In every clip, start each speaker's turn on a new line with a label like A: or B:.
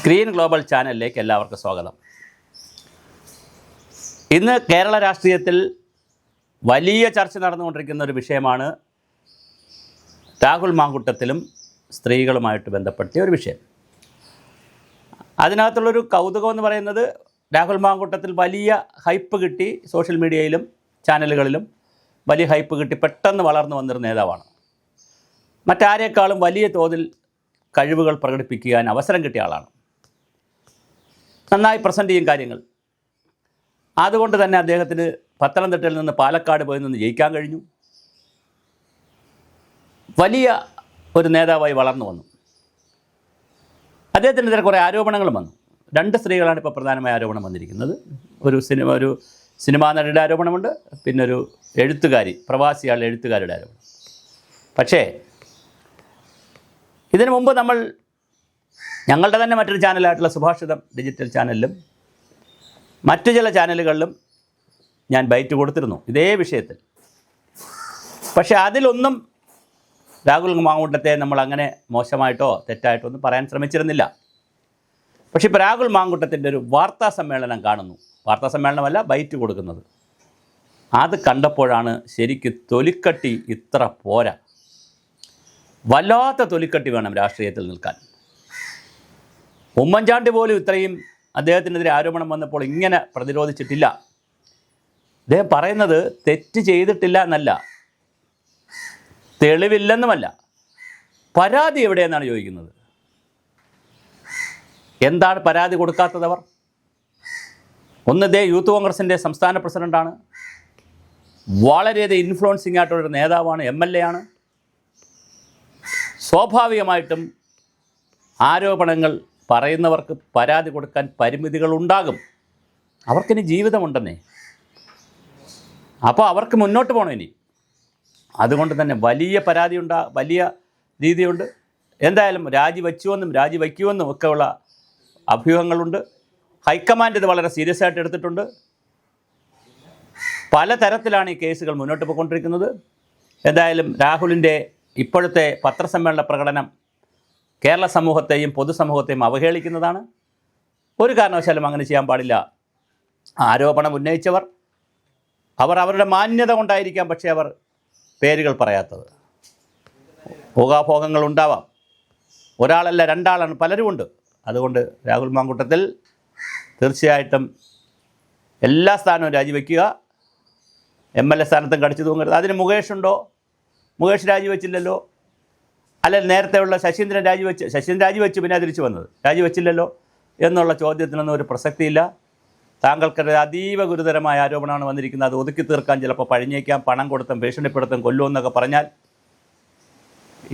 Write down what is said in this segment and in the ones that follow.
A: Screen global ചാനലിലേക്ക് എല്ലാവർക്കും സ്വാഗതം. ഇന്ന് കേരള രാഷ്ട്രീയത്തിൽ വലിയ ചർച്ച നടന്നുകൊണ്ടിരിക്കുന്ന ഒരു വിഷയമാണ് രാഹുൽ മാങ്കൂട്ടത്തിലും സ്ത്രീകളുമായിട്ട് ബന്ധപ്പെടുത്തിയ ഒരു വിഷയം. അതിനകത്തുള്ളൊരു കൗതുകം എന്ന് പറയുന്നത് രാഹുൽ മാങ്കൂട്ടത്തിൽ വലിയ ഹൈപ്പ് കിട്ടി, സോഷ്യൽ മീഡിയയിലും ചാനലുകളിലും വലിയ ഹൈപ്പ് കിട്ടി പെട്ടെന്ന് വളർന്നു വന്നൊരു നേതാവാണ്. മറ്റാരേക്കാളും വലിയ തോതിൽ കഴിവുകൾ പ്രകടിപ്പിക്കാൻ അവസരം കിട്ടിയ ആളാണ്. നന്നായി പ്രസൻറ്റ് ചെയ്യും കാര്യങ്ങൾ. അതുകൊണ്ട് തന്നെ അദ്ദേഹത്തിന് പത്തനംതിട്ടയിൽ നിന്ന് പാലക്കാട് പോയി നിന്ന് ജയിക്കാൻ കഴിഞ്ഞു. വലിയ ഒരു നേതാവായി വളർന്നു വന്നു. അദ്ദേഹത്തിനെതിരെ കുറേ ആരോപണങ്ങളും വന്നു. 2 സ്ത്രീകളാണ് ഇപ്പോൾ പ്രധാനമായ ആരോപണം വന്നിരിക്കുന്നത്. ഒരു സിനിമാ നടിയുടെ ആരോപണമുണ്ട്, പിന്നെ ഒരു എഴുത്തുകാരി, പ്രവാസിയാളുടെ എഴുത്തുകാരുടെ ആരോപണം. പക്ഷേ ഇതിനു മുമ്പ് ഞങ്ങളുടെ തന്നെ മറ്റൊരു ചാനലായിട്ടുള്ള സുഭാഷിതം ഡിജിറ്റൽ ചാനലിലും മറ്റു ചില ചാനലുകളിലും ഞാൻ ബൈറ്റ് കൊടുത്തിരുന്നു ഇതേ വിഷയത്തിൽ. പക്ഷേ അതിലൊന്നും രാഹുൽ മാങ്കൂട്ടത്തെ നമ്മൾ അങ്ങനെ മോശമായിട്ടോ തെറ്റായിട്ടോ ഒന്നും പറയാൻ ശ്രമിച്ചിരുന്നില്ല. പക്ഷേ ഇപ്പോൾ രാഹുൽ മാങ്കൂട്ടത്തിൻ്റെ ഒരു വാർത്താ സമ്മേളനം കാണുന്നു. വാർത്താ സമ്മേളനമല്ല, ബൈറ്റ് കൊടുക്കുന്നത്. അത് കണ്ടപ്പോഴാണ് ശരിക്ക് തൊലിക്കട്ടി ഇത്ര പോരാ. വല്ലാത്ത തൊലിക്കട്ടി വേണം രാഷ്ട്രീയത്തിൽ നിൽക്കാൻ. ഉമ്മൻചാണ്ടി പോലും ഇത്രയും അദ്ദേഹത്തിനെതിരെ ആരോപണം വന്നപ്പോൾ ഇങ്ങനെ പ്രതിരോധിച്ചിട്ടില്ല. അദ്ദേഹം പറയുന്നത് തെറ്റ് ചെയ്തിട്ടില്ല എന്നല്ല, തെളിവില്ലെന്നുമല്ല, പരാതി എവിടെയെന്നാണ് ചോദിക്കുന്നത്. എന്താണ് പരാതി കൊടുക്കാത്തതവർ? യൂത്ത് കോൺഗ്രസിൻ്റെ സംസ്ഥാന പ്രസിഡൻ്റാണ്, വളരെയധികം ഇൻഫ്ലുവൻസിംഗ് ആയിട്ടുള്ളൊരു നേതാവാണ്, MLA ആണ്. സ്വാഭാവികമായിട്ടും ആരോപണങ്ങൾ പറയുന്നവർക്ക് പരാതി കൊടുക്കാൻ പരിമിതികളുണ്ടാകും. അവർക്കിനി ജീവിതമുണ്ടെന്നേ, അപ്പോൾ അവർക്ക് മുന്നോട്ട് പോകണം ഇനി. അതുകൊണ്ട് തന്നെ വലിയ വലിയ രീതിയുണ്ട്. എന്തായാലും രാജിവയ്ക്കുമെന്നും ഒക്കെയുള്ള അഭ്യൂഹങ്ങളുണ്ട്. ഹൈക്കമാൻഡ് ഇത് വളരെ സീരിയസ് ആയിട്ട് എടുത്തിട്ടുണ്ട്. പലതരത്തിലാണ് ഈ കേസുകൾ മുന്നോട്ട് പോയിക്കൊണ്ടിരിക്കുന്നത്. എന്തായാലും രാഹുലിൻ്റെ ഇപ്പോഴത്തെ പത്രസമ്മേളന പ്രകടനം കേരള സമൂഹത്തെയും പൊതുസമൂഹത്തെയും അവഹേളിക്കുന്നതാണ്. ഒരു കാരണവശാലും അങ്ങനെ ചെയ്യാൻ പാടില്ല. ആരോപണം ഉന്നയിച്ചവർ അവരുടെ മാന്യത കൊണ്ടായിരിക്കാം പക്ഷേ അവർ പേരുകൾ പറയാത്തത്. ഊഹാഭോഗങ്ങൾ ഉണ്ടാവാം. ഒരാളല്ല, 2 ആളാണ്, പലരുമുണ്ട്. അതുകൊണ്ട് രാഹുൽ മാങ്കൂട്ടത്തിൽ തീർച്ചയായിട്ടും എല്ലാ സ്ഥാനവും രാജിവെക്കുക. MLA സ്ഥാനത്തും കടിച്ചു തൂങ്ങരുത്. അതിന് മുകേഷ് രാജിവെച്ചില്ലല്ലോ. അല്ലെങ്കിൽ നേരത്തെയുള്ള ശശീന്ദ്രൻ രാജിവെച്ചു പിന്നെ തിരിച്ചു വന്നത് രാജിവെച്ചില്ലല്ലോ എന്നുള്ള ചോദ്യത്തിനൊന്നും ഒരു പ്രസക്തിയില്ല. താങ്കൾക്കൊരു അതീവ ഗുരുതരമായ ആരോപണമാണ് വന്നിരിക്കുന്നത്. അത് ഒതുക്കി തീർക്കാൻ ചിലപ്പോൾ പഴിഞ്ഞേക്കാം. പണം കൊടുത്തും ഭീഷണിപ്പെടുത്തും കൊല്ലുമെന്നൊക്കെ പറഞ്ഞാൽ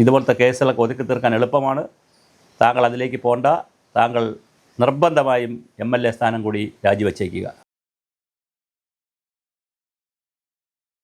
A: ഇതുപോലത്തെ കേസുകളൊക്കെ ഒതുക്കി തീർക്കാൻ എളുപ്പമാണ്. താങ്കൾ അതിലേക്ക് പോകണ്ട. താങ്കൾ നിർബന്ധമായും MLA സ്ഥാനം കൂടി രാജിവെച്ചേക്കുക.